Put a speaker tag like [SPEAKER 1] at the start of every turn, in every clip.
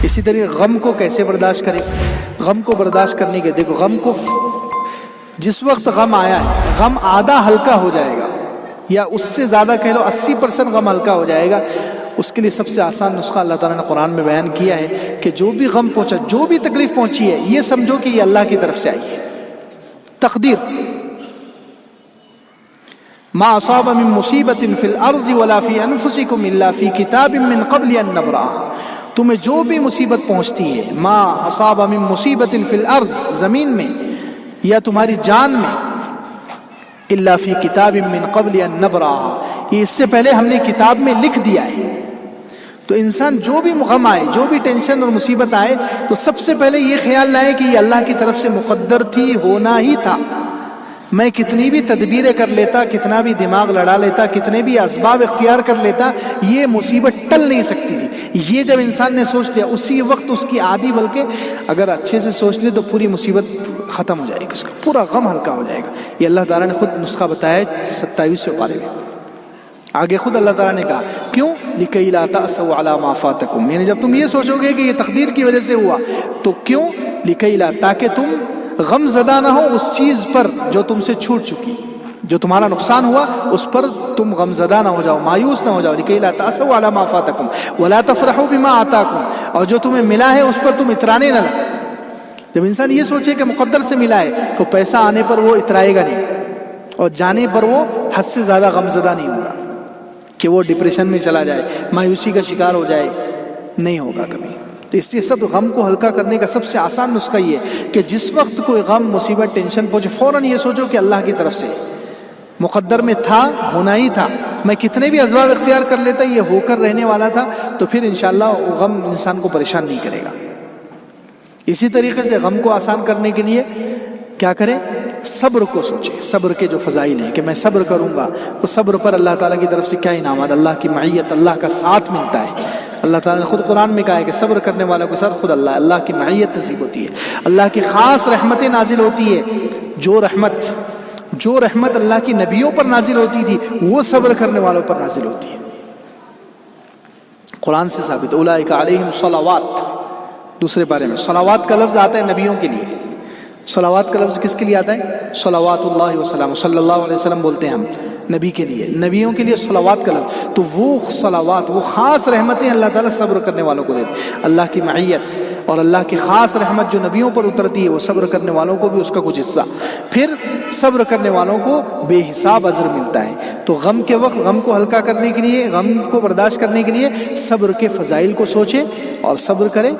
[SPEAKER 1] اسی طریقے غم کو کیسے برداشت کریں؟ غم کو برداشت کرنے کے دیکھو، غم کو جس وقت غم آیا ہے، غم آدھا ہلکا ہو جائے گا یا اس سے زیادہ کہہ لو 80% غم ہلکا ہو جائے گا، اس کے لیے سب سے آسان نسخہ اللہ تعالیٰ نے قرآن میں بیان کیا ہے کہ جو بھی غم پہنچا، جو بھی تکلیف پہنچی ہے، یہ سمجھو کہ یہ اللہ کی طرف سے آئی ہے، تقدیر۔ ما اصاب من مصیبت فی الارض ولا فی انفسکم الا فی کتاب من قبل ان نبرأها، تمہیں جو بھی مصیبت پہنچتی ہے، ما اصاب من مصیبت فی الارض، زمین میں یا تمہاری جان میں، الا فی کتاب من قبل ان نبرأها، یہ اس سے پہلے ہم نے کتاب میں لکھ دیا ہے۔ تو انسان جو بھی غم آئے، جو بھی ٹینشن اور مصیبت آئے، تو سب سے پہلے یہ خیال لائے کہ یہ اللہ کی طرف سے مقدر تھی، ہونا ہی تھا۔ میں کتنی بھی تدبیریں کر لیتا، کتنا بھی دماغ لڑا لیتا، کتنے بھی اسباب اختیار کر لیتا، یہ مصیبت ٹل نہیں سکتی تھی۔ یہ جب انسان نے سوچ لیا، اسی وقت اس کی آدھی، بلکہ اگر اچھے سے سوچ لے تو پوری مصیبت ختم ہو جائے گی، اس کا پورا غم ہلکا ہو جائے گا۔ یہ اللہ تعالیٰ نے خود نسخہ بتایا ہے 27ویں پارے میں۔ آگے خود اللہ تعالیٰ نے کہا کیوں؟ لِكَيْ لَا تَأْسَوْا عَلَىٰ مَا فَاتَكُمْ، یعنی جب تم یہ سوچو گے کہ یہ تقدیر کی وجہ سے ہوا، تو کیوں؟ لِكَيْ لَا، تاکہ تم غم زدہ نہ ہو اس چیز پر جو تم سے چھوٹ چکی، جو تمہارا نقصان ہوا اس پر تم غم زدہ نہ ہو جاؤ، مایوس نہ ہو جاؤ۔ لِكَيْ لَا تَأْسَوْا عَلَىٰ مَا فَاتَكُمْ وَلَا تَفْرَحُوا بِمَا آتَاكُمْ، اور جو تمہیں ملا ہے اس پر تم اترانے نہ لگو۔ جب انسان یہ سوچے کہ مقدر سے ملا ہے، تو پیسہ آنے پر وہ اترائے گا نہیں، اور جانے پر وہ حد سے زیادہ غم زدہ نہیں ہوگا کہ وہ ڈپریشن میں چلا جائے، مایوسی کا شکار ہو جائے، نہیں ہوگا کبھی۔ تو اس لیے سب غم کو ہلکا کرنے کا سب سے آسان نسخہ یہ ہے کہ جس وقت کوئی غم، مصیبت، ٹینشن پہنچے، فوراً یہ سوچو کہ اللہ کی طرف سے مقدر میں تھا، ہونا ہی تھا، میں کتنے بھی اسباب اختیار کر لیتا، یہ ہو کر رہنے والا تھا، تو پھر انشاءاللہ وہ غم انسان کو پریشان نہیں کرے گا۔ اسی طریقے سے غم کو آسان کرنے کے لیے کیا کریں؟ صبر کو سوچیں، صبر کے جو فضائل ہیں کہ میں صبر کروں گا، وہ صبر پر اللہ تعالیٰ کی طرف سے کیا انعامات، اللہ کی معیت، اللہ کا ساتھ ملتا ہے۔ اللہ تعالیٰ نے خود قرآن میں کہا ہے کہ صبر کرنے والوں کے ساتھ خود اللہ کی معیت نصیب ہوتی ہے، اللہ کی خاص رحمتیں نازل ہوتی ہے۔ جو رحمت اللہ کی نبیوں پر نازل ہوتی تھی، وہ صبر کرنے والوں پر نازل ہوتی ہے۔ قرآن سے ثابت، اولئک علیہم صلوات، دوسرے بارے میں صلوات کا لفظ آتا ہے نبیوں کے لیے۔ صلوات کا لفظ کس کے لیے آتا ہے؟ صلوات اللہ وسلم، صلی اللہ علیہ وسلم بولتے ہیں ہم نبی کے لیے، نبیوں کے لیے صلوات کا لفظ۔ تو وہ صلوات، وہ خاص رحمتیں اللہ تعالیٰ صبر کرنے والوں کو دیتے، اللہ کی معیت اور اللہ کی خاص رحمت جو نبیوں پر اترتی ہے، وہ صبر کرنے والوں کو بھی اس کا کچھ حصہ، پھر صبر کرنے والوں کو بے حساب اجر ملتا ہے۔ تو غم کے وقت غم کو ہلکا کرنے کے لیے، غم کو برداشت کرنے کے لیے صبر کے فضائل کو سوچیں اور صبر کریں،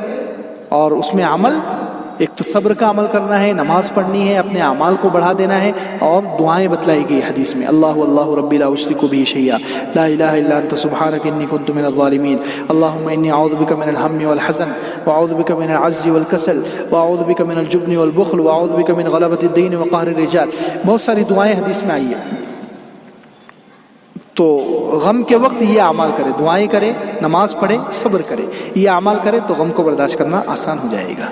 [SPEAKER 1] اور اس میں عمل، ایک تو صبر کا عمل کرنا ہے، نماز پڑھنی ہے، اپنے اعمال کو بڑھا دینا ہے، اور دعائیں بتلائی گئی حدیث میں، اللہ ربی لا اشرک بہ شیئا، لا الہ الا انت سبحانک انی کنت من الظالمین، اللہم انی اعوذ بک من الہم والحزن، واعوذ بک من العجز والکسل، واعوذ بک من الجبن والبخل، واعوذ بک من غلبۃ الدین وقہر الرجال۔ بہت ساری دعائیں حدیث میں آئی ہیں۔ تو غم کے وقت یہ اعمال کرے، دعائیں کرے، نماز پڑھے، صبر کرے، یہ اعمال کرے تو غم کو برداشت کرنا آسان ہو جائے گا۔